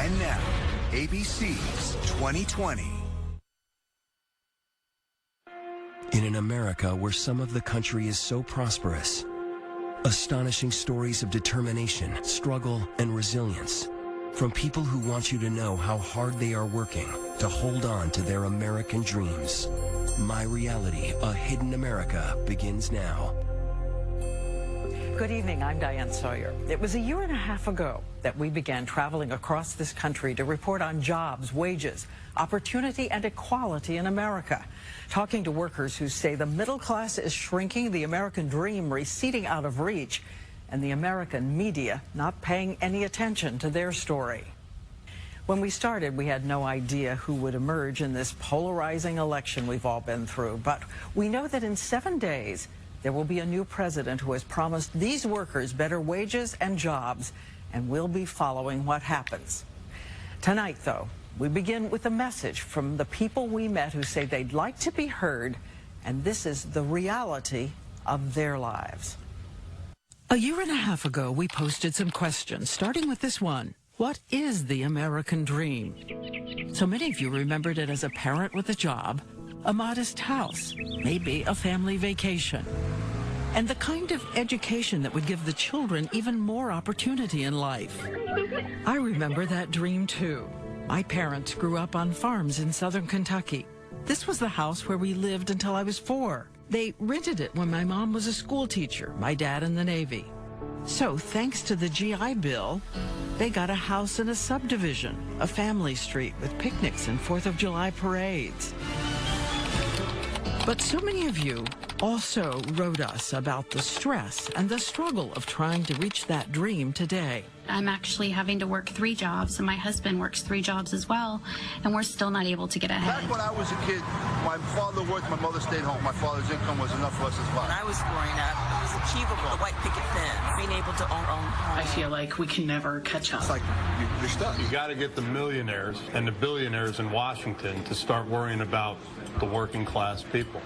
And now, ABC's 2020. In an America where some of the country is so prosperous, astonishing stories of determination, struggle, and resilience from people who want you to know how hard they are working to hold on to their American dreams. My Reality, A Hidden America begins now. Good evening, I'm Diane Sawyer. It was a year and a half ago that we began traveling across this country to report on jobs, wages, opportunity, and equality in America. Talking to workers who say the middle class is shrinking, the American dream receding out of reach, and the American media not paying any attention to their story. When we started, we had no idea who would emerge in this polarizing election we've all been through. But we know that in 7 days, there will be a new president who has promised these workers better wages and jobs, and we'll be following what happens. Tonight, though, we begin with a message from the people we met who say they'd like to be heard, and this is the reality of their lives. A year and a half ago, we posted some questions, starting with this one. What is the American dream? So many of you remembered it as a parent with a job, a modest house, maybe a family vacation, and the kind of education that would give the children even more opportunity in life. I remember that dream too. My parents grew up on farms in southern Kentucky. This was the house where we lived until I was 4. They rented it when my mom was a school teacher, my dad in the Navy. So thanks to the GI Bill, they got a house in a subdivision, a family street with picnics and 4th of July parades. But so many of you also wrote us about the stress and the struggle of trying to reach that dream today. I'm actually having to work 3 jobs, and my husband works 3 jobs as well, and we're still not able to get ahead. Back when I was a kid, my father worked, my mother stayed home. My father's income was enough for us to survive. When I was growing up, it was achievable. The white picket fence, being able to own our own home. I feel like we can never catch up. It's like you're stuck. You got to get the millionaires and the billionaires in Washington to start worrying about the working class people.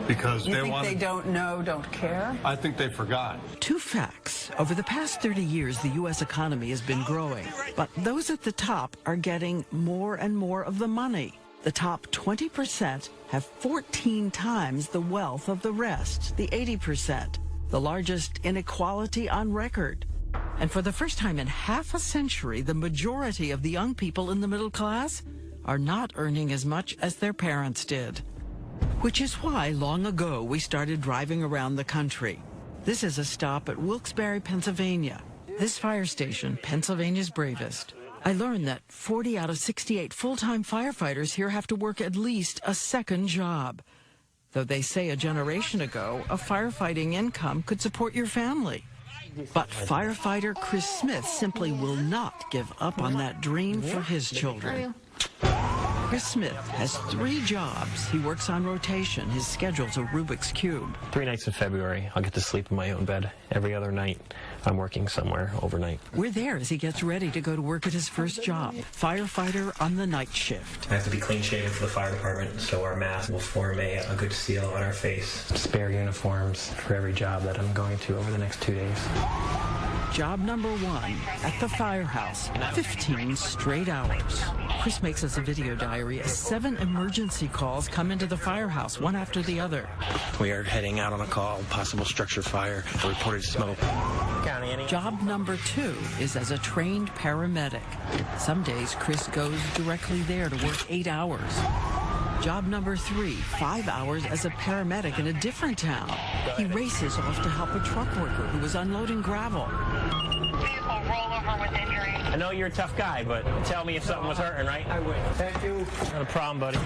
Because they don't know, don't care? I think they forgot. 2 facts. Over the past 30 years, the U.S. economy has been growing, but those at the top are getting more and more of the money. The top 20% have 14 times the wealth of the rest, the 80%, the largest inequality on record. And for the first time in half a century, the majority of the young people in the middle class are not earning as much as their parents did. Which is why, long ago, we started driving around the country. This is a stop at Wilkes-Barre, Pennsylvania. This fire station, Pennsylvania's bravest. I learned that 40 out of 68 full-time firefighters here have to work at least a second job. Though they say a generation ago, a firefighting income could support your family. But firefighter Chris Smith simply will not give up on that dream for his children. Chris Smith has 3 jobs. He works on rotation. His schedule's a Rubik's Cube. 3 nights in February, I'll get to sleep in my own bed. Every other night, I'm working somewhere overnight. We're there as he gets ready to go to work at his first job, firefighter on the night shift. I have to be clean-shaven for the fire department, so our mask will form a good seal on our face. Spare uniforms for every job that I'm going to over the next 2 days. Job number 1, at the firehouse, 15 straight hours. Chris makes us a video diary as 7 emergency calls come into the firehouse, one after the other. We are heading out on a call, possible structure fire, reported smoke. Job number 2 is as a trained paramedic. Some days, Chris goes directly there to work 8 hours. Job number 3, 5 hours as a paramedic in a different town. He races off to help a truck worker who was unloading gravel. I know you're a tough guy, but tell me if something was hurting, right? I will. Thank you. Not a problem, buddy.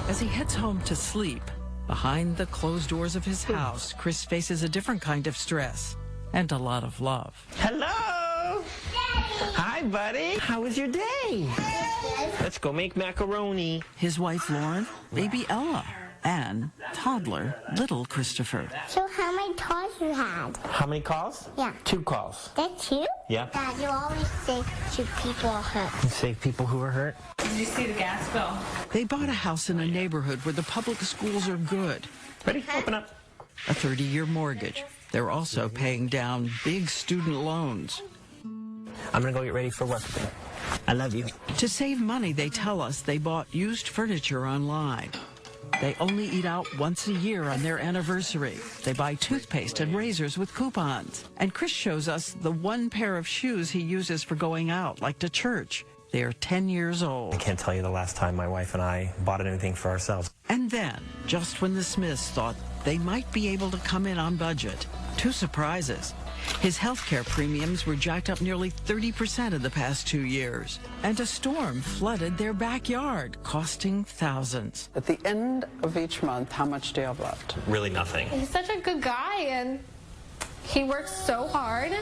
As he heads home to sleep, behind the closed doors of his house, Chris faces a different kind of stress and a lot of love. Hello! Hi, buddy. How was your day? Let's go make macaroni. His wife, Lauren, baby Ella, and toddler, little Christopher. So how many calls you had? How many calls? Yeah. 2 calls. That's 2? Yeah. Dad, you always say to people hurt. You save people who are hurt? Did you see the gas bill? They bought a house in a neighborhood where the public schools are good. Ready? Open up. A 30-year mortgage. They're also paying down big student loans. I'm going to go get ready for work. I love you. To save money, they tell us they bought used furniture online. They only eat out once a year on their anniversary. They buy toothpaste and razors with coupons. And Chris shows us the one pair of shoes he uses for going out, like to church. They're 10 years old. I can't tell you the last time my wife and I bought anything for ourselves. And then, just when the Smiths thought they might be able to come in on budget, two surprises. His health care premiums were jacked up nearly 30% in the past 2 years. And a storm flooded their backyard, costing thousands. At the end of each month, how much do you have left? Really nothing. He's such a good guy, and he works so hard.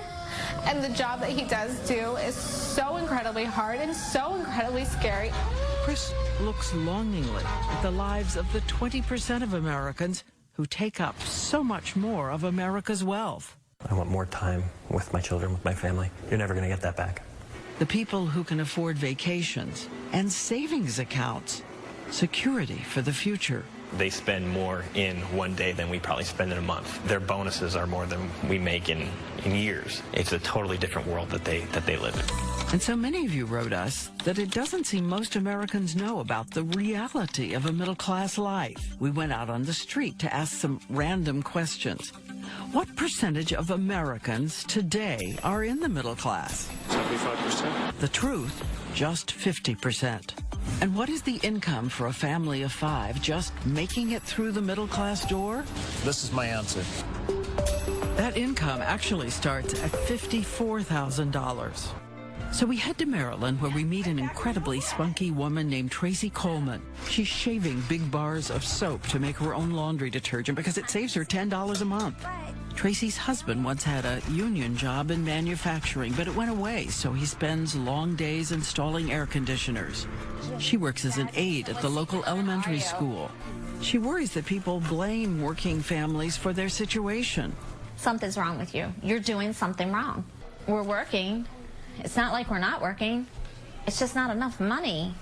And the job that he does do is so incredibly hard and so incredibly scary. Chris looks longingly at the lives of the 20% of Americans who take up so much more of America's wealth. I want more time with my children, with my family. You're never going to get that back. The people who can afford vacations and savings accounts, security for the future. They spend more in one day than we probably spend in a month. Their bonuses are more than we make in years. It's a totally different world that they live in. And so many of you wrote us that it doesn't seem most Americans know about the reality of a middle-class life. We went out on the street to ask some random questions. What percentage of Americans today are in the middle class? 75%. The truth, just 50%. And what is the income for a family of 5 just making it through the middle class door? This is my answer. That income actually starts at $54,000. So we head to Maryland, where we meet an incredibly spunky woman named Tracy Coleman. She's shaving big bars of soap to make her own laundry detergent because it saves her $10 a month. Tracy's husband once had a union job in manufacturing, but it went away, so he spends long days installing air conditioners. She works as an aide at the local elementary school. She worries that people blame working families for their situation. Something's wrong with you. You're doing something wrong. We're working. It's not like we're not working. It's just not enough money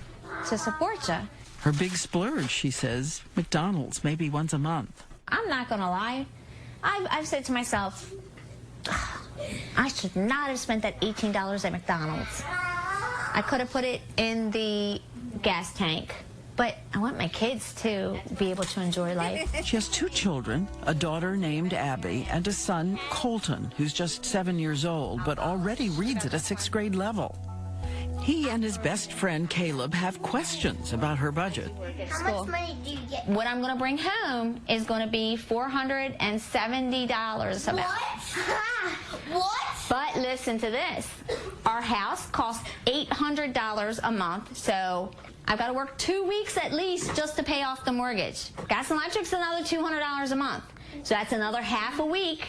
to support you. Her big splurge, she says, McDonald's, maybe once a month. I'm not going to lie. I've said to myself, I should not have spent that $18 at McDonald's. I could have put it in the gas tank. But I want my kids to be able to enjoy life. She has 2 children, a daughter named Abby and a son, Colton, who's just 7 years old, but already reads at a 6th grade level. He and his best friend, Caleb, have questions about her budget. How much money do you get? What I'm going to bring home is going to be $470 about. What? But listen to this. Our house costs $800 a month, so I've got to work 2 weeks at least just to pay off the mortgage. Gas and electric's another $200 a month. So that's another half a week.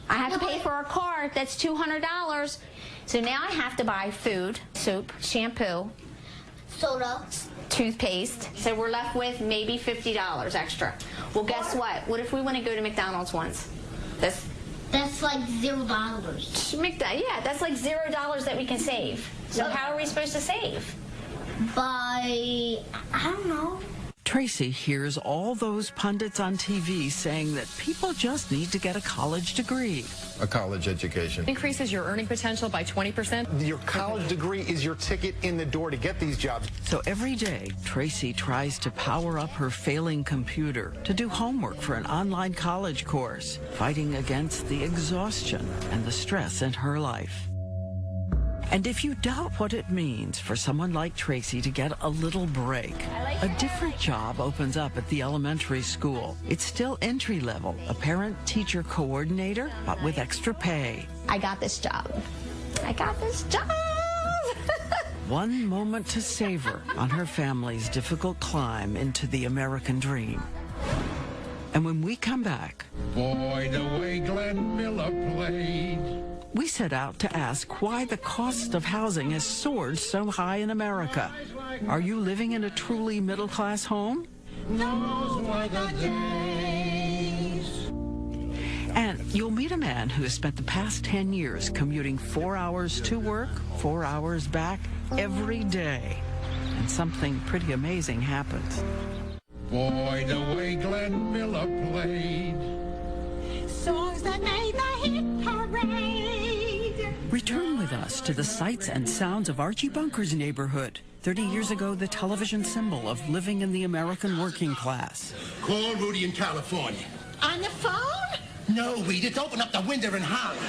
I have to pay for a car that's $200. So now I have to buy food, soup, shampoo, soda, toothpaste. So we're left with maybe $50 extra. Well, guess what? What if we want to go to McDonald's once? That's like $0. Yeah, that's like $0 that we can save. So how are we supposed to save? I don't know. Tracy hears all those pundits on TV saying that people just need to get a college degree. A college education increases your earning potential by 20%. Your college degree is your ticket in the door to get these jobs. So every day, Tracy tries to power up her failing computer to do homework for an online college course, fighting against the exhaustion and the stress in her life. And if you doubt what it means for someone like Tracy to get a little break, a different job opens up at the elementary school. It's still entry level, a parent-teacher coordinator, but with extra pay. I got this job. I got this job. One moment to savor on her family's difficult climb into the American dream. And when we come back, boy, the way Glenn Miller played. We set out to ask why the cost of housing has soared so high in America. Are you living in a truly middle-class home? And you'll meet a man who has spent the past 10 years commuting 4 hours to work, 4 hours back every day. And something pretty amazing happens. Boy, the way Glenn Miller played. Songs that made the hit parade. Return with us to the sights and sounds of Archie Bunker's neighborhood. 30 years ago, the television symbol of living in the American working class. Call Rudy in California. On the phone? No, Weed, just open up the window and holler.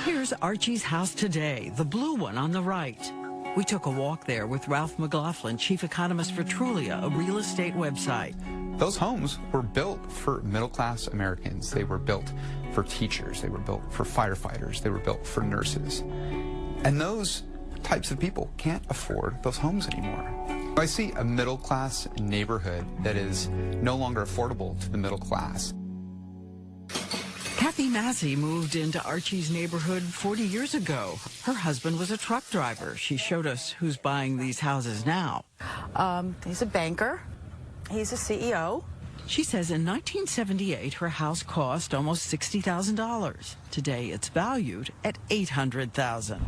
Here's Archie's house today, the blue one on the right. We took a walk there with Ralph McLaughlin, chief economist for Trulia, a real estate website. Those homes were built for middle-class Americans. They were built for teachers. They were built for firefighters. They were built for nurses. And those types of people can't afford those homes anymore. I see a middle-class neighborhood that is no longer affordable to the middle class. Kathy Massey moved into Archie's neighborhood 40 years ago. Her husband was a truck driver. She showed us who's buying these houses now. He's a banker. He's a CEO. She says in 1978, her house cost almost $60,000. Today, it's valued at $800,000.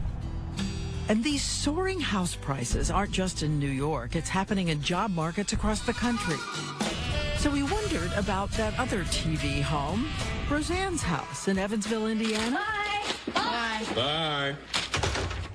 And these soaring house prices aren't just in New York. It's happening in job markets across the country. So we wondered about that other TV home, Roseanne's house in Evansville, Indiana. Bye. Bye. Bye.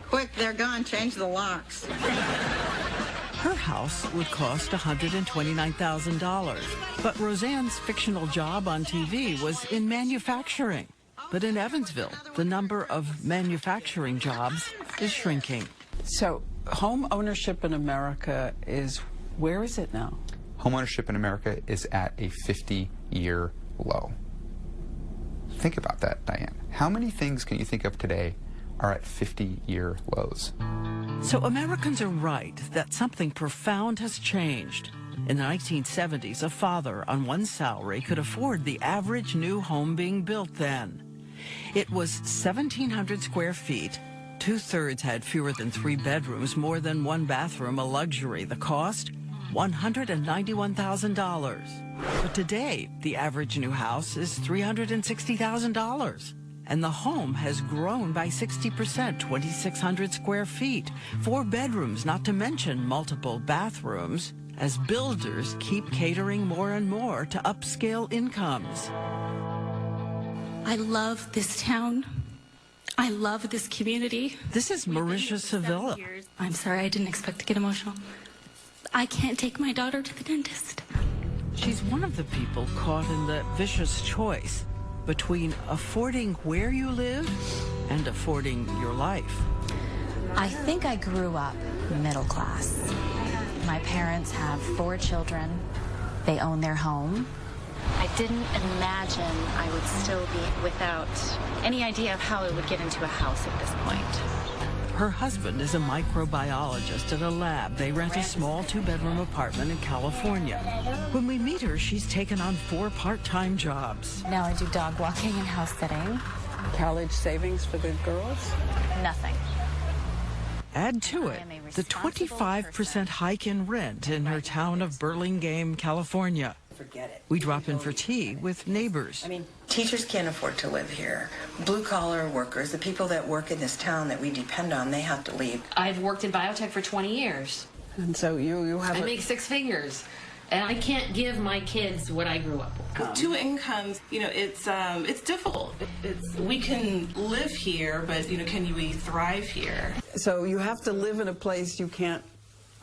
Quick, they're gone. Change the locks. Her house would cost $129,000. But Roseanne's fictional job on TV was in manufacturing. But in Evansville, the number of manufacturing jobs is shrinking. So home ownership in America is, where is it now? Homeownership in America is at a 50-year low. Think about that, Diane. How many things can you think of today are at 50-year lows? So Americans are right that something profound has changed. In the 1970s, a father on one salary could afford the average new home being built then. It was 1,700 square feet. 2/3 had fewer than 3 bedrooms, more than 1 bathroom, a luxury. The cost? $191,000. But today, the average new house is $360,000. And the home has grown by 60%, 2,600 square feet, 4 bedrooms, not to mention multiple bathrooms, as builders keep catering more and more to upscale incomes. I love this town. I love this community. This is Marisha Sevilla. I'm sorry, I didn't expect to get emotional. I can't take my daughter to the dentist. She's one of the people caught in the vicious choice between affording where you live and affording your life. I think I grew up middle class. My parents have 4 children. They own their home. I didn't imagine I would still be without any idea of how I would get into a house at this point. Her husband is a microbiologist at a lab. They rent a small 2-bedroom apartment in California. When we meet her, she's taken on 4 part-time jobs. Now I do dog walking and house sitting. College savings for the girls? Nothing. Add to it the 25% hike in rent in her town of Burlingame, California. Forget it. We drop in for tea with neighbors. I mean, teachers can't afford to live here. Blue-collar workers, the people that work in this town that we depend on, they have to leave. I've worked in biotech for 20 years. And so you have... I make 6 figures. And I can't give my kids what I grew up with. With 2 incomes, it's difficult. We can live here, but, can we thrive here? So you have to live in a place you can't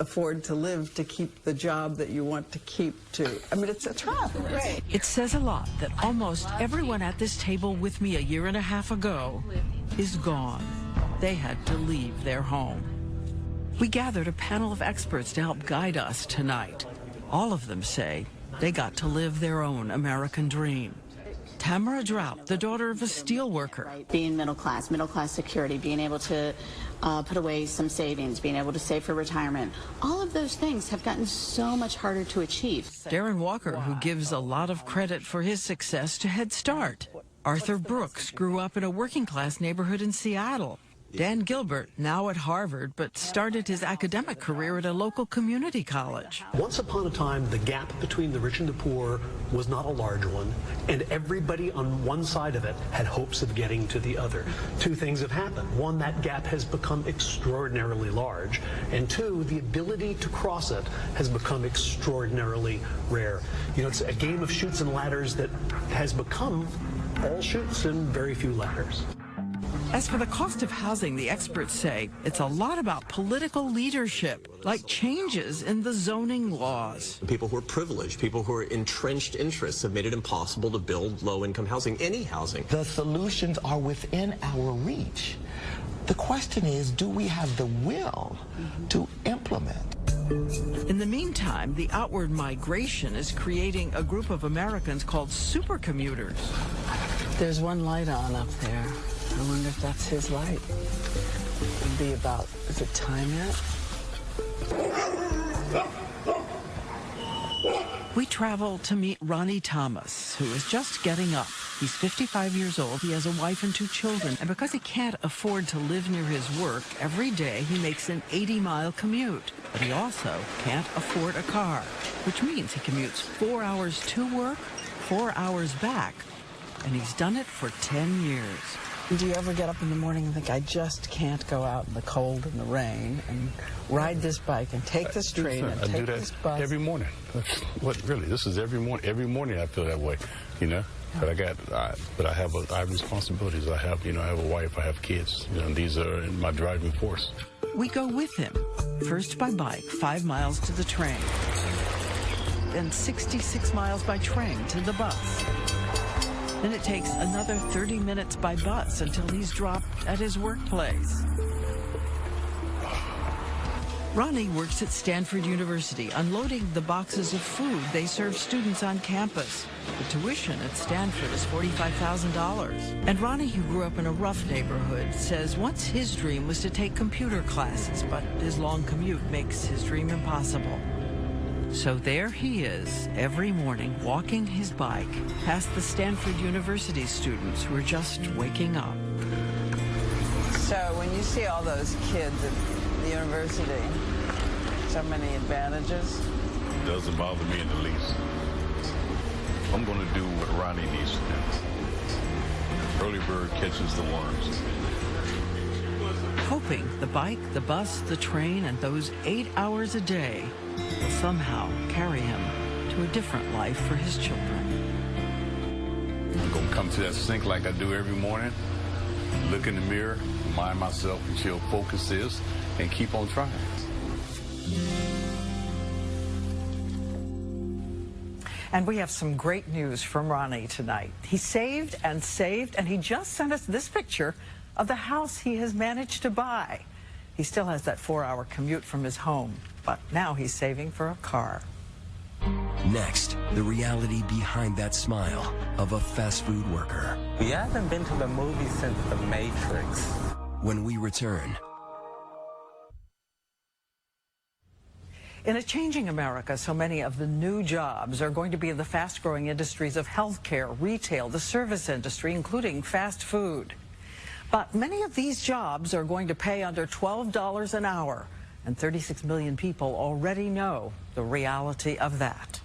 afford to live to keep the job that you want to keep to. I mean, it's a tough. Right. It says a lot that almost everyone at this table with me a year and a half ago is gone. They had to leave their home. We gathered a panel of experts to help guide us tonight. All of them say they got to live their own American dream. Tamara Drought, the daughter of a steel worker. Being middle class security, being able to put away some savings, being able to save for retirement. All of those things have gotten so much harder to achieve. Darren Walker, who gives a lot of credit for his success to Head Start. Arthur Brooks grew up in a working class neighborhood in Seattle. Dan Gilbert, now at Harvard, but started his academic career at a local community college. Once upon a time, the gap between the rich and the poor was not a large one, and everybody on one side of it had hopes of getting to the other. 2 things have happened. 1, that gap has become extraordinarily large, and 2, the ability to cross it has become extraordinarily rare. It's a game of chutes and ladders that has become all chutes and very few ladders. As for the cost of housing, the experts say it's a lot about political leadership, like changes in the zoning laws. People who are privileged, people who are entrenched interests have made it impossible to build low-income housing, any housing. The solutions are within our reach. The question is, do we have the will to implement? In the meantime, the outward migration is creating a group of Americans called supercommuters. There's one light on up there. I wonder if that's his light. It'd be about, is it time yet? We travel to meet Ronnie Thomas, who is just getting up. He's 55 years old, he has a wife and 2 children, and because he can't afford to live near his work, every day he makes an 80-mile commute. But he also can't afford a car, which means he commutes 4 hours to work, 4 hours back, and he's done it for 10 years. Do you ever get up in the morning and think, I just can't go out in the cold and the rain and ride this bike and take this train and take this bus? Every morning. Really, this is every morning. Every morning I feel that way, you know. But I have responsibilities. I have a wife. I have kids. And these are my driving force. We go with him, first by bike, 5 miles to the train, then 66 miles by train to the bus. Then it takes another 30 minutes by bus until he's dropped at his workplace. Ronnie works at Stanford University, unloading the boxes of food they serve students on campus. The tuition at Stanford is $45,000. And Ronnie, who grew up in a rough neighborhood, says once his dream was to take computer classes, but his long commute makes his dream impossible. So there he is, every morning, walking his bike past the Stanford University students who are just waking up. So when you see all those kids at the university, so many advantages? It doesn't bother me in the least. I'm going to do what Ronnie needs to do. Early bird catches the worms. Hoping the bike, the bus, the train, and those 8 hours a day will somehow carry him to a different life for his children. I'm going to come to that sink like I do every morning, look in the mirror, remind myself until focus is, and keep on trying. And we have some great news from Ronnie tonight. He saved, and he just sent us this picture of the house he has managed to buy. He still has that 4-hour commute from his home, but now he's saving for a car. Next, the reality behind that smile of a fast food worker. We haven't been to the movies since The Matrix. When we return. In a changing America, so many of the new jobs are going to be in the fast-growing industries of healthcare, retail, the service industry, including fast food. But many of these jobs are going to pay under $12 an hour, and 36 million people already know the reality of that.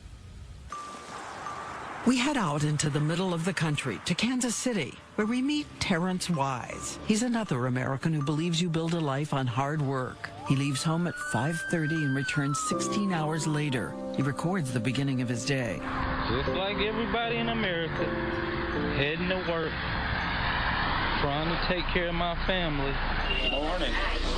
We head out into the middle of the country, to Kansas City, where we meet Terrence Wise. He's another American who believes you build a life on hard work. He leaves home at 5:30 and returns 16 hours later. He records the beginning of his day. Just like everybody in America, heading to work, trying to take care of my family. Good morning.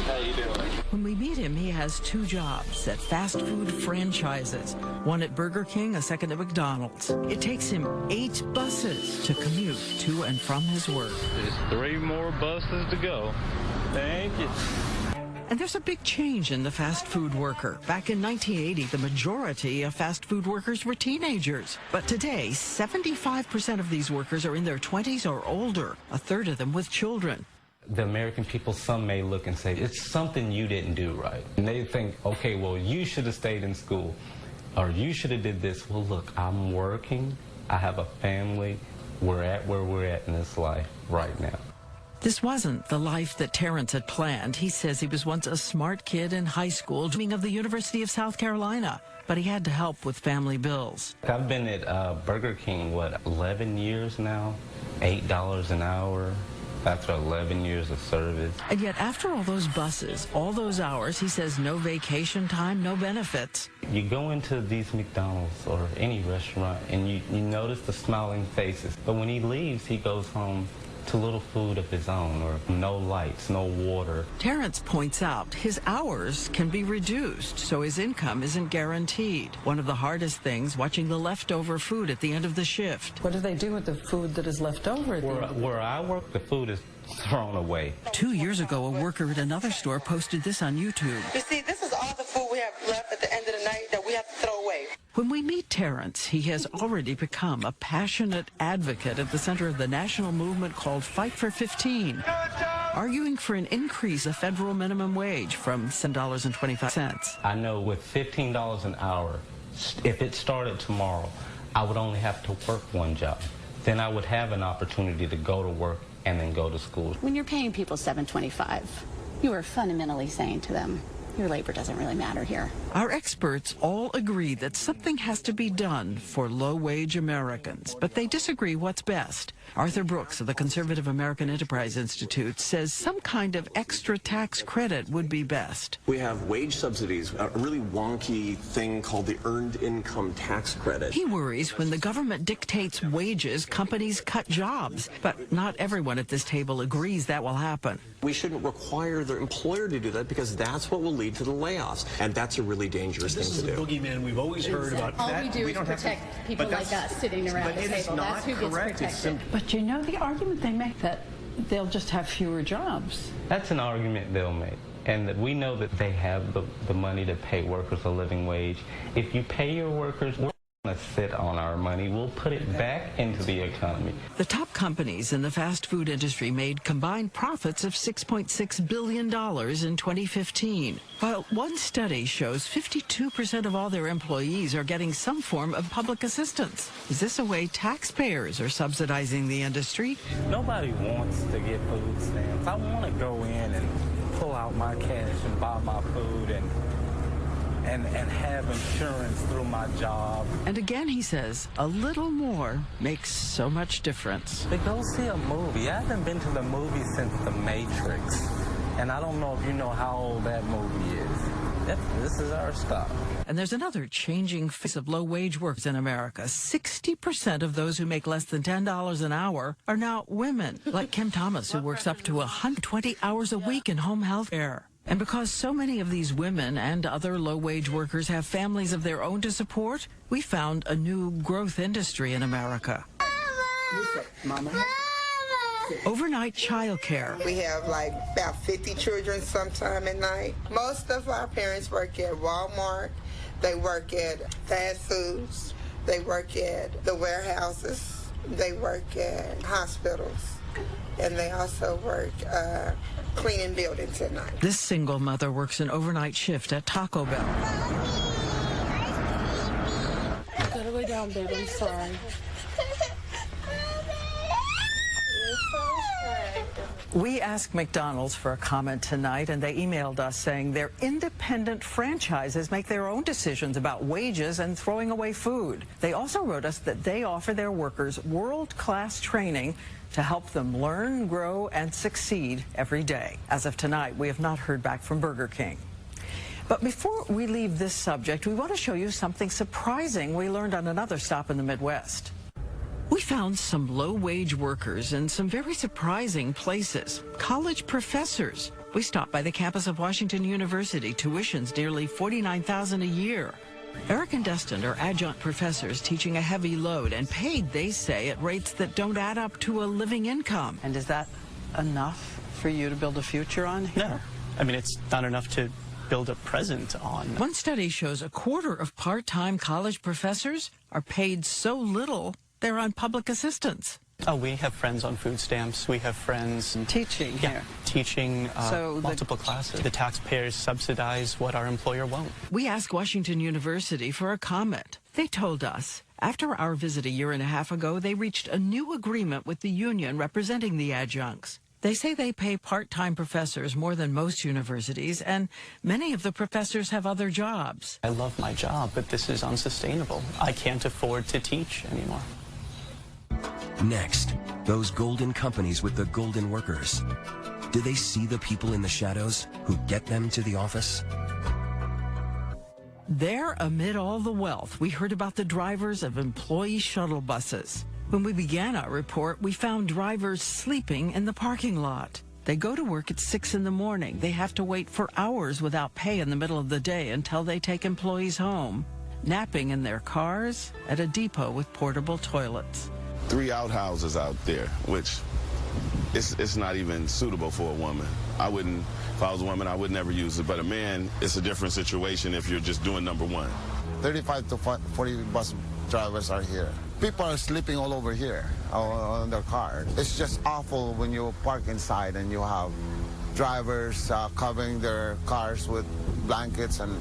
How you doing? When we meet him, he has 2 jobs at fast food franchises, one at Burger King, a second at McDonald's. It takes him 8 buses to commute to and from his work. There's 3 more buses to go. Thank you. And there's a big change in the fast food worker. Back in 1980, the majority of fast food workers were teenagers. But today, 75% of these workers are in their 20s or older, a third of them with children. The American people, some may look and say, it's something you didn't do right. And they think, okay, well, you should have stayed in school, or you should have did this. Well, look, I'm working, I have a family, we're at where we're at in this life right now. This wasn't the life that Terrence had planned. He says he was once a smart kid in high school, dreaming of the University of South Carolina, but he had to help with family bills. I've been at Burger King, 11 years now, $8 an hour. After 11 years of service. And yet after all those buses, all those hours, he says no vacation time, no benefits. You go into these McDonald's or any restaurant and you notice the smiling faces. But when he leaves, he goes home to little food of his own, or no lights, no water. Terrence points out his hours can be reduced, so his income isn't guaranteed. One of the hardest things, watching the leftover food at the end of the shift. What do they do with the food that is left over? Where I work, the food is thrown away. 2 years ago, a worker at another store posted this on YouTube. You see, this is all the food we have left at the end of the night that we have to throw away. When we meet Terrence, he has already become a passionate advocate at the center of the national movement called Fight for 15, arguing for an increase of federal minimum wage from $7.25. I know with $15 an hour, if it started tomorrow, I would only have to work one job. Then I would have an opportunity to go to work and then go to school. When you're paying people $7.25, you are fundamentally saying to them, your labor doesn't really matter here. Our experts all agree that something has to be done for low-wage Americans, but they disagree what's best. Arthur Brooks of the Conservative American Enterprise Institute says some kind of extra tax credit would be best. We have wage subsidies, a really wonky thing called the Earned Income Tax Credit. He worries when the government dictates wages, companies cut jobs. But not everyone at this table agrees that will happen. We shouldn't require the employer to do that because that's what will lead to the layoffs. And that's a really dangerous thing to do. This is the boogeyman we've always heard about. All we do is protect people like us sitting around the table. That's who gets protected. But you know the argument they make that they'll just have fewer jobs. That's an argument they'll make. And that we know that they have the money to pay workers a living wage. If you pay your workers, we're going to sit on our money. We'll put it back into the economy. The top companies in the fast food industry made combined profits of $6.6 billion in 2015. While one study shows 52% of all their employees are getting some form of public assistance. Is this a way taxpayers are subsidizing the industry? Nobody wants to get food stamps. I want to go in and pull out my cash and buy my food and have insurance through my job. And again, he says, a little more makes so much difference. But go see a movie. I haven't been to the movie since The Matrix. And I don't know if you know how old that movie is. This is our stuff. And there's another changing face of low-wage workers in America. 60% of those who make less than $10 an hour are now women, like Kim Thomas, who works up to 120 hours a week in home health care. And because so many of these women and other low-wage workers have families of their own to support, we found a new growth industry in America. Mama. Overnight childcare. We have like about 50 children sometime at night. Most of our parents work at Walmart. They work at fast foods. They work at the warehouses. They work at hospitals. And they also work cleaning buildings at night. This single mother works an overnight shift at Taco Bell. Gotta lay down, babe. I'm sorry. We asked McDonald's for a comment tonight, and they emailed us saying their independent franchises make their own decisions about wages and throwing away food. They also wrote us that they offer their workers world-class training to help them learn, grow, and succeed every day. As of tonight, we have not heard back from Burger King. But before we leave this subject, we want to show you something surprising we learned on another stop in the Midwest. We found some low-wage workers in some very surprising places. College professors. We stopped by the campus of Washington University. Tuition's nearly $49,000 a year. Eric and Dustin are adjunct professors teaching a heavy load and paid, they say, at rates that don't add up to a living income. And is that enough for you to build a future on here? No. I mean, it's not enough to build a present on. One study shows a quarter of part-time college professors are paid so little they're on public assistance. Oh, we have friends on food stamps. We have friends teaching here. Teaching multiple classes. The taxpayers subsidize what our employer won't. We asked Washington University for a comment. They told us after our visit a year and a half ago, they reached a new agreement with the union representing the adjuncts. They say they pay part-time professors more than most universities, and many of the professors have other jobs. I love my job, but this is unsustainable. I can't afford to teach anymore. Next, those golden companies with the golden workers. Do they see the people in the shadows who get them to the office? There, amid all the wealth, we heard about the drivers of employee shuttle buses. When we began our report, we found drivers sleeping in the parking lot. They go to work at 6 in the morning. They have to wait for hours without pay in the middle of the day until they take employees home, napping in their cars at a depot with portable toilets. 3 outhouses out there, which it's not even suitable for a woman. If I was a woman, I would never use it. But a man, it's a different situation if you're just doing number one. 35 to 40 bus drivers are here. People are sleeping all over here on their car. It's just awful when you park inside and you have drivers covering their cars with blankets and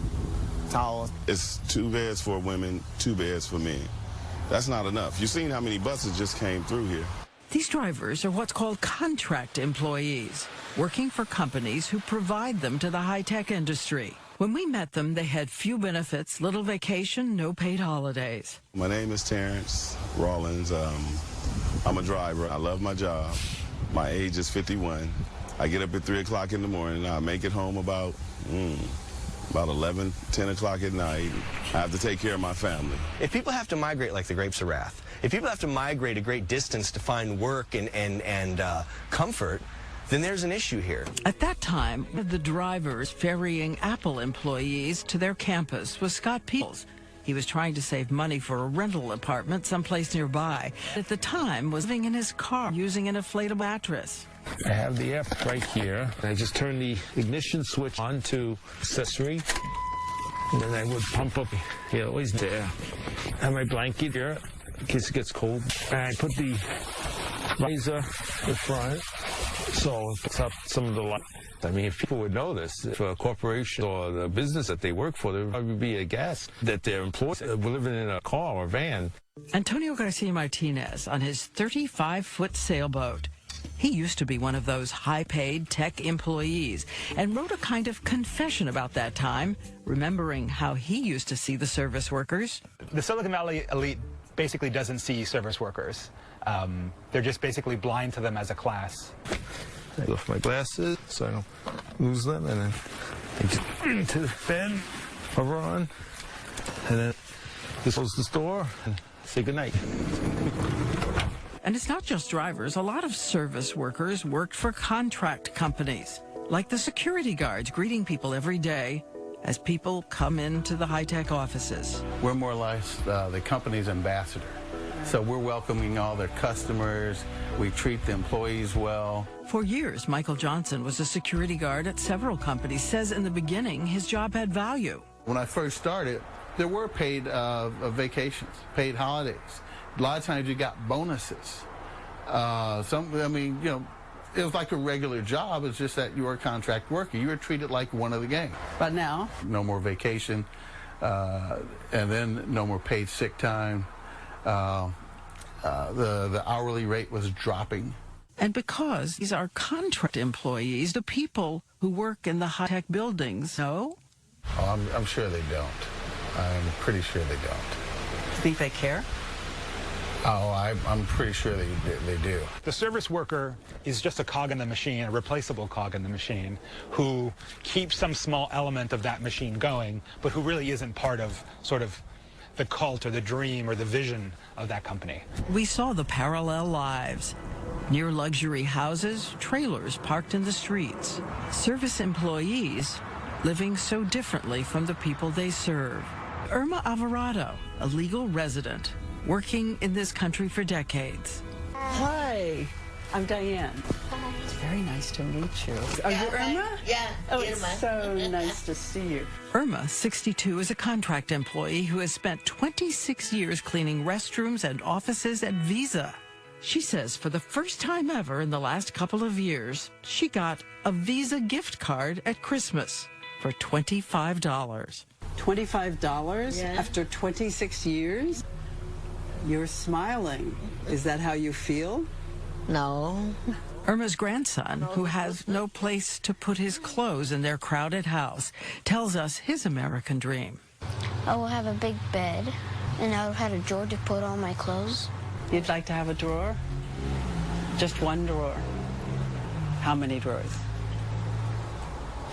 towels. It's 2 beds for women, 2 beds for men. That's not enough. You've seen how many buses just came through here. These drivers are what's called contract employees, working for companies who provide them to the high-tech industry. When we met them, they had few benefits, little vacation, no paid holidays. My name is Terrence Rawlins. I'm a driver. I love my job. My age is 51. I get up at 3 o'clock in the morning. I make it home about 11, 10 o'clock at night. I have to take care of my family. If people have to migrate like the grapes of wrath, if people have to migrate a great distance to find work and comfort, then there's an issue here. At that time, the drivers ferrying Apple employees to their campus was Scott Peoples. He was trying to save money for a rental apartment someplace nearby. At the time, was living in his car using an inflatable mattress. I have the app right here. I just turn the ignition switch on to accessory, and then I would pump up, always there. I have my blanket here in case it gets cold. And I put the visor in front, so it puts up some of the light. I mean, if people would know this, if a corporation or the business that they work for, there would probably be a guess that their employees were living in a car or van. Antonio Garcia Martinez on his 35-foot sailboat. He used to be one of those high-paid tech employees and wrote a kind of confession about that time, remembering how he used to see the service workers. The Silicon Valley elite basically doesn't see service workers. They're just basically blind to them as a class. I lift my glasses so I don't lose them, and then I get into the bed, hover on, and then just close the door and say goodnight. And it's not just drivers. A lot of service workers worked for contract companies, like the security guards greeting people every day as people come into the high-tech offices. We're more or less the company's ambassador. So we're welcoming all their customers. We treat the employees well. For years, Michael Johnson was a security guard at several companies. Says in the beginning, his job had value. When I first started, there were paid vacations, paid holidays. A lot of times you got bonuses. It was like a regular job. It's just that you were a contract worker. You were treated like one of the gang. But now? No more vacation, and then no more paid sick time. The hourly rate was dropping. And because these are contract employees, the people who work in the high-tech buildings know? Oh, I'm sure they don't. I'm pretty sure they don't. Do you think they care? Oh, I'm pretty sure they do. The service worker is just a cog in the machine, a replaceable cog in the machine, who keeps some small element of that machine going, but who really isn't part of sort of the cult or the dream or the vision of that company. We saw the parallel lives. Near luxury houses, trailers parked in the streets. Service employees living so differently from the people they serve. Irma Alvarado, a legal resident, working in this country for decades. Hi, I'm Diane. Hi. It's very nice to meet you. Are you Irma? Yeah, Oh, Irma. it's so nice to see you. Irma, 62, is a contract employee who has spent 26 years cleaning restrooms and offices at Visa. She says for the first time ever in the last couple of years, she got a Visa gift card at Christmas for $25. $25 Yeah. after 26 years? You're smiling. Is that how you feel? No. Irma's grandson, who has no place to put his clothes in their crowded house, tells us his American dream. I will have a big bed, and I will have a drawer to put all my clothes. You'd like to have a drawer? Just one drawer. How many drawers?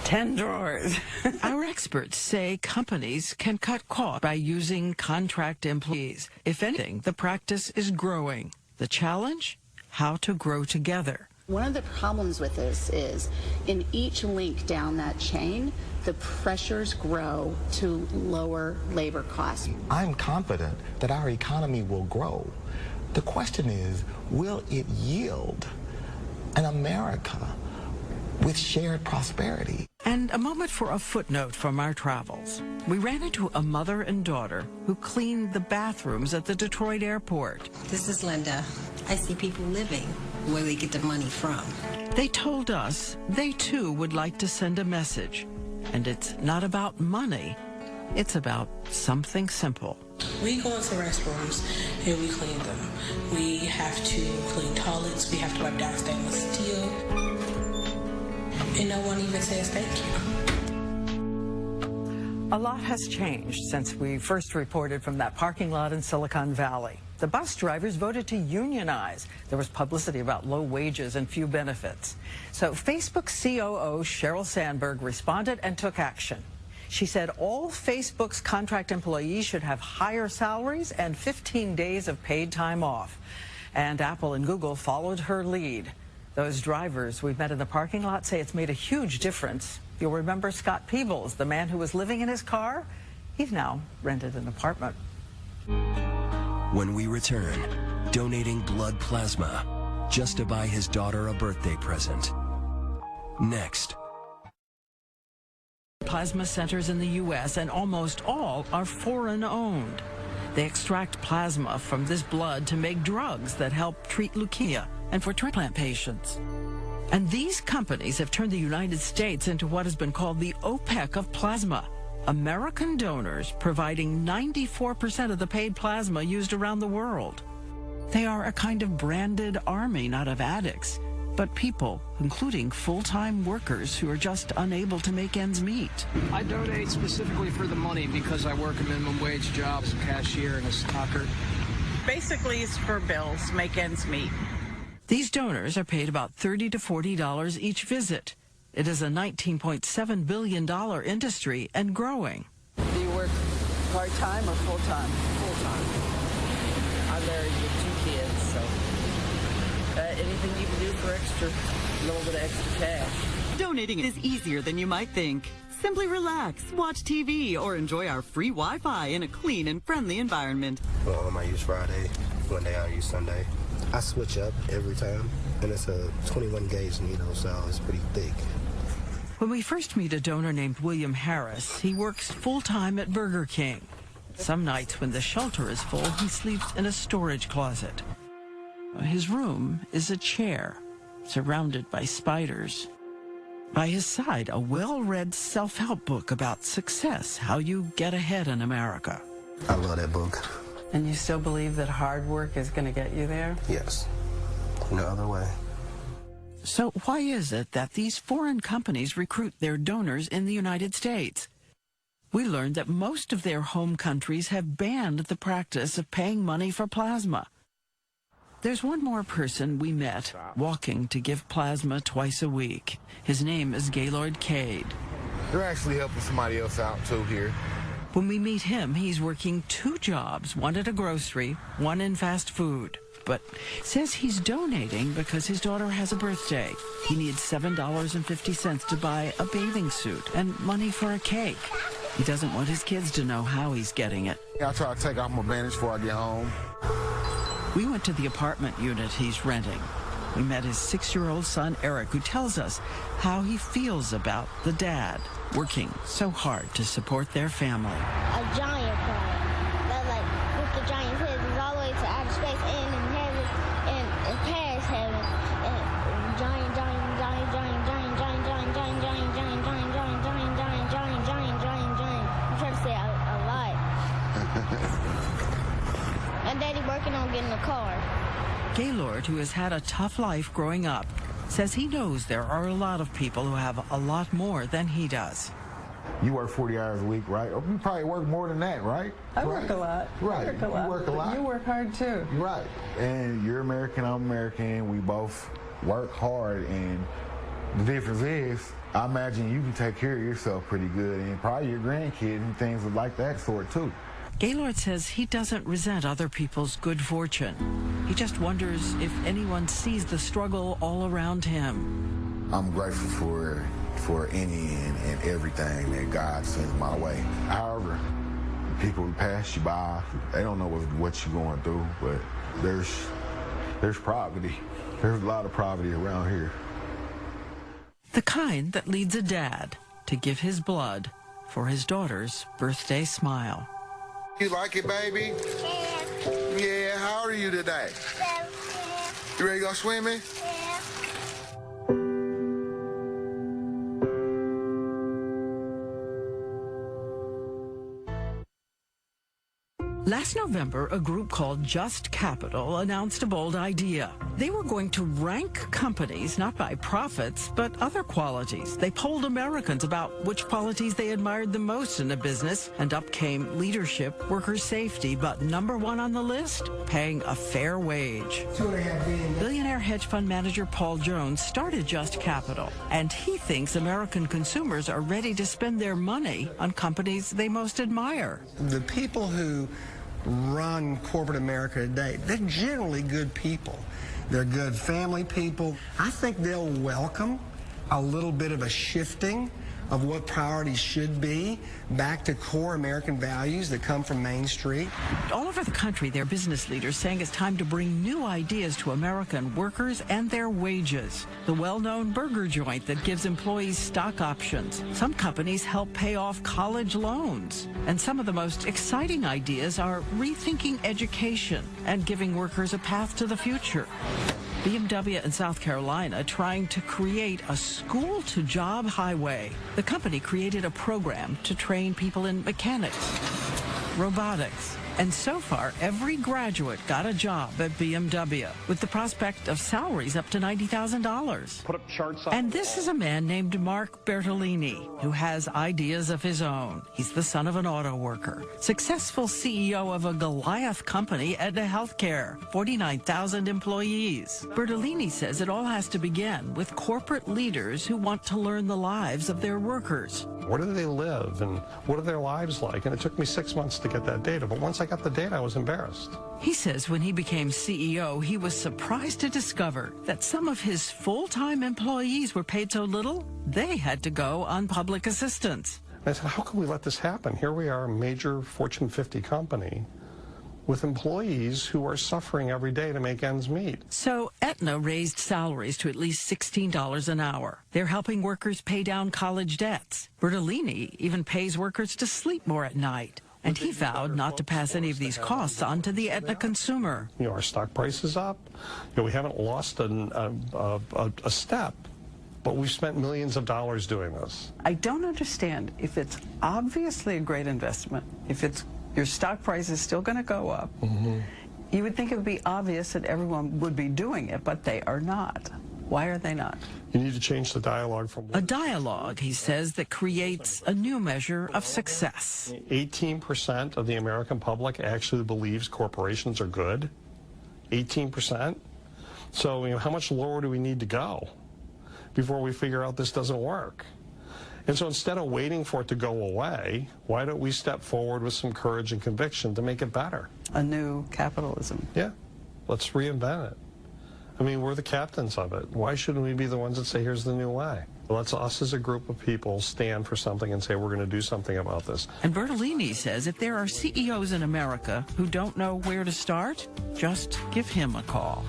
10 drawers. Our experts say companies can cut costs by using contract employees. If anything, the practice is growing. The challenge? How to grow together. One of the problems with this is in each link down that chain, the pressures grow to lower labor costs. I'm confident that our economy will grow. The question is, will it yield an America with shared prosperity? And a moment for a footnote from our travels. We ran into a mother and daughter who cleaned the bathrooms at the Detroit airport. This is Linda. I see people living where they get the money from. They told us they too would like to send a message. And it's not about money, it's about something simple. We go into restrooms and we clean them. We have to clean toilets, we have to wipe down stainless steel. And no one even says thank you. A lot has changed since we first reported from that parking lot in Silicon Valley. The bus drivers voted to unionize. There was publicity about low wages and few benefits. So Facebook COO Sheryl Sandberg responded and took action. She said all Facebook's contract employees should have higher salaries and 15 days of paid time off. And Apple and Google followed her lead. Those drivers we've met in the parking lot say it's made a huge difference. You'll remember Scott Peebles, the man who was living in his car. He's now rented an apartment. When we return, donating blood plasma just to buy his daughter a birthday present. Next. Plasma centers in the U.S., and almost all are foreign-owned. They extract plasma from this blood to make drugs that help treat leukemia and for transplant patients. And these companies have turned the United States into what has been called the OPEC of plasma. American donors providing 94% of the paid plasma used around the world. They are a kind of branded army, not of addicts, but people, including full-time workers who are just unable to make ends meet. I donate specifically for the money because I work a minimum wage job as a cashier and a stocker. Basically, it's for bills, make ends meet. These donors are paid about $30 to $40 each visit. It is a $19.7 billion industry and growing. Do you work part-time or full-time? Full-time. I'm married with 2 kids, so anything you can do for extra, a little bit of extra cash. Donating is easier than you might think. Simply relax, watch TV, or enjoy our free Wi-Fi in a clean and friendly environment. Well, I use Friday, one day I use Sunday. I switch up every time, and it's a 21 gauge needle, so it's pretty thick. When we first meet a donor named William Harris, he works full-time at Burger King. Some nights when the shelter is full, he sleeps in a storage closet. His room is a chair, surrounded by spiders. By his side, a well-read self-help book about success, how you get ahead in America. I love that book. And you still believe that hard work is going to get you there? Yes. No other way. So why is it that these foreign companies recruit their donors in the United States? We learned that most of their home countries have banned the practice of paying money for plasma. There's one more person we met walking to give plasma twice a week. His name is Gaylord Cade. You're actually helping somebody else out too here. When we meet him, he's working 2 jobs, one at a grocery, one in fast food. But says he's donating because his daughter has a birthday. He needs $7.50 to buy a bathing suit and money for a cake. He doesn't want his kids to know how he's getting it. I try to take off my bandage before I get home. We went to the apartment unit he's renting. We met his 6-year-old son, Eric, who tells us how he feels about the dad working so hard to support their family. A giant planet that, like, with the giant head is all the way to outer space and in heaven and in Paris heaven and giant. I'm trying to say a lot. And Daddy working on getting a car. Gaylord, who has had a tough life growing up, says he knows there are a lot of people who have a lot more than he does. You work 40 hours a week, right? You probably work more than that, right? I work a lot. Right. I work a lot. You work a lot. You work hard too. Right. And you're American, I'm American. We both work hard, and the difference is, I imagine you can take care of yourself pretty good, and probably your grandkids and things like that sort too. Gaylord says he doesn't resent other people's good fortune. He just wonders if anyone sees the struggle all around him. I'm grateful for any and everything that God sends my way. However, people who pass you by, they don't know what you're going through, but there's poverty. There's a lot of poverty around here. The kind that leads a dad to give his blood for his daughter's birthday smile. You like it, baby? Yeah, how old are you today? You ready to go swimming? Last November, a group called Just Capital announced a bold idea. They were going to rank companies not by profits, but other qualities. They polled Americans about which qualities they admired the most in a business, and up came leadership, worker safety, but number one on the list, paying a fair wage. Billionaire hedge fund manager Paul Jones started Just Capital, and he thinks American consumers are ready to spend their money on companies they most admire. The people who run corporate America today, they're generally good people. They're good family people. I think they'll welcome a little bit of a shifting of what priorities should be back to core American values that come from Main Street. All over the country, there are business leaders saying it's time to bring new ideas to American workers and their wages. The well-known burger joint that gives employees stock options. Some companies help pay off college loans. And some of the most exciting ideas are rethinking education and giving workers a path to the future. BMW in South Carolina trying to create a school-to-job highway. The company created a program to train people in mechanics, robotics, and so far, every graduate got a job at BMW with the prospect of salaries up to $90,000. Put up charts on. And this is a man named Mark Bertolini who has ideas of his own. He's the son of an auto worker, successful CEO of a Goliath company, Aetna Healthcare, 49,000 employees. Bertolini says it all has to begin with corporate leaders who want to learn the lives of their workers. Where do they live and what are their lives like? And it took me 6 months to get that data, but once I got the data, I was embarrassed. He says when he became CEO, he was surprised to discover that some of his full-time employees were paid so little, they had to go on public assistance. And I said, how can we let this happen? Here we are, a major Fortune 50 company with employees who are suffering every day to make ends meet. So Aetna raised salaries to at least $16 an hour. They're helping workers pay down college debts. Bertolini even pays workers to sleep more at night. And he vowed not to pass any of these costs on to the Aetna consumer. You know, our stock price is up. You know, we haven't lost a step, but we've spent millions of dollars doing this. I don't understand if it's obviously a great investment, if it's your stock price is still going to go up. Mm-hmm. You would think it would be obvious that everyone would be doing it, but they are not. Why are they not? You need to change the dialogue from... A dialogue, he says, that creates a new measure of success. 18% of the American public actually believes corporations are good. 18%. So, you know, how much lower do we need to go before we figure out this doesn't work? And so instead of waiting for it to go away, why don't we step forward with some courage and conviction to make it better? A new capitalism. Yeah. Let's reinvent it. I mean, we're the captains of it. Why shouldn't we be the ones that say, here's the new way? Let's us as a group of people stand for something and say we're going to do something about this. And Bertolini says if there are CEOs in America who don't know where to start, just give him a call.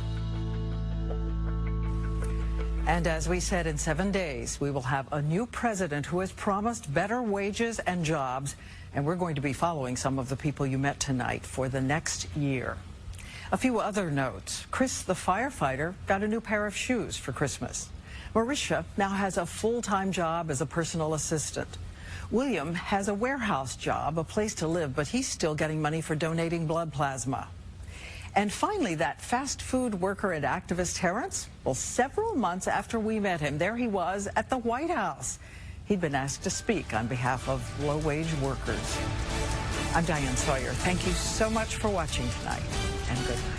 And as we said, in 7 days, we will have a new president who has promised better wages and jobs. And we're going to be following some of the people you met tonight for the next year. A few other notes. Chris, the firefighter, got a new pair of shoes for Christmas. Marisha now has a full-time job as a personal assistant. William has a warehouse job, a place to live, but he's still getting money for donating blood plasma. And finally, that fast food worker and activist Terrence, well, several months after we met him, there he was at the White House. He'd been asked to speak on behalf of low-wage workers. I'm Diane Sawyer. Thank you so much for watching tonight, and good night.